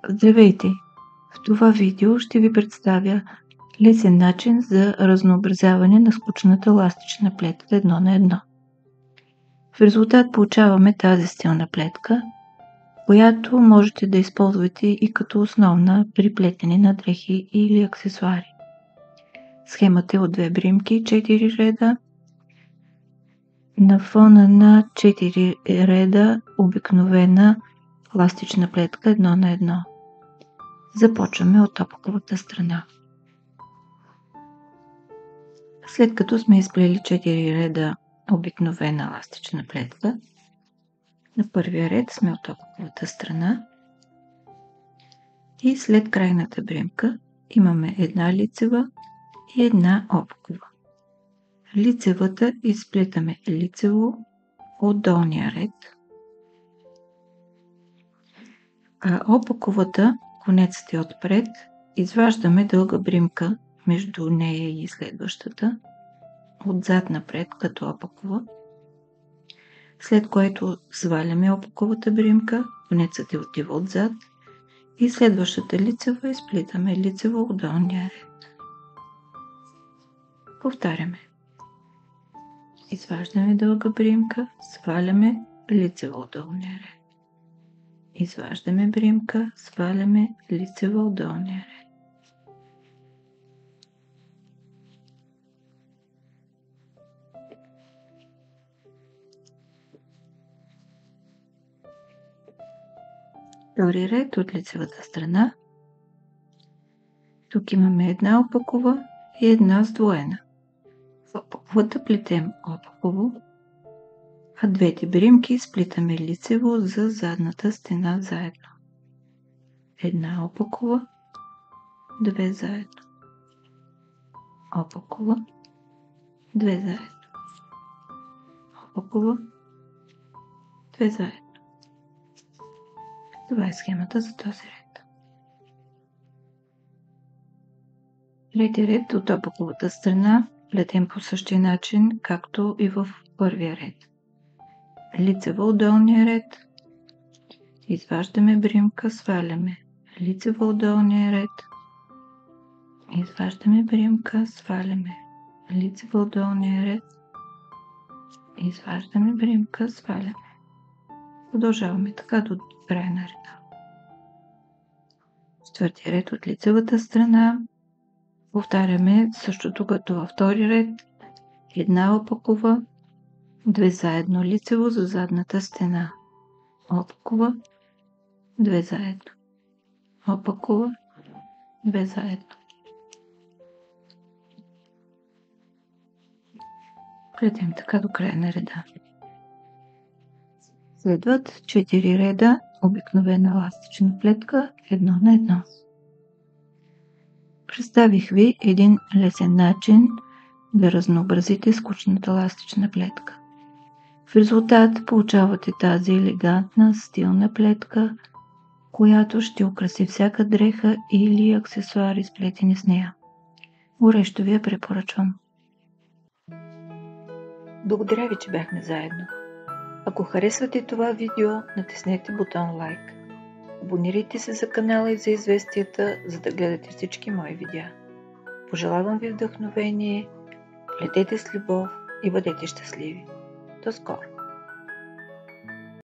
Здравейте! В това видео ще ви представя лесен начин за разнообразяване на скучната ластична плетка 1 на 1. В резултат получаваме тази стилна плетка, която можете да използвате и като основна при плетене на дрехи или аксесуари. Схемата е от 2 бримки, 4 реда, на фона на 4 реда обикновена ластична плетка 1 на 1. Започваме от опаковата страна. След като сме изплели 4 реда обикновена ластична плетка, на първия ред сме от опаковата страна и след крайната бремка имаме една лицева и една опакова. Лицевата изплетаме лицево от долния ред, а опаковата, конецът е отпред, изваждаме дълга бримка между нея и следващата, отзад напред като опакова, след което сваляме опаковата бримка, конецът е отива отзад и следващата лицева изплитаме лицево от долния ред. Повтаряме. Изваждаме дълга бримка, сваляме лицево от долния ред. Изваждаме бримка, сваляме лицево от долния ред. Втори ред от лицевата страна. Тук имаме една опакова и една сдвоена. В опаковата плетем опаково, а двете бримки сплитаме лицево за задната стена заедно. Една опакова, две заедно. Опакова, две заедно. Опакова, две заедно. Това е схемата за този ред. Трети ред от опаковата страна плетем по същия начин, както и в първия ред. Лицево от долния ред, изваждаме бримка, сваляме. Лицево от долния ред, изваждаме бримка, сваляме. Лицево от долния ред, изваждаме бримка, сваляме. Продължаваме така до края на реда. Четвъртия ред от лицевата страна повтаряме същото като във втори ред. Една опакова, две заедно лицево за задната стена. Опакова, две заедно. Опакова, две заедно. Плетем така до края на реда. Следват 4 реда обикновена ластична плетка 1 на 1. Представих ви един лесен начин да разнообразите скучната ластична плетка. В резултат получавате тази елегантна стилна плетка, която ще украси всяка дреха или аксесуари сплетени с нея. Горещо ви я препоръчвам. Благодаря ви, че бяхме заедно. Ако харесвате това видео, натиснете бутон лайк. Абонирайте се за канала и за известията, за да гледате всички мои видеа. Пожелавам ви вдъхновение, плетете с любов и бъдете щастливи. До скоро!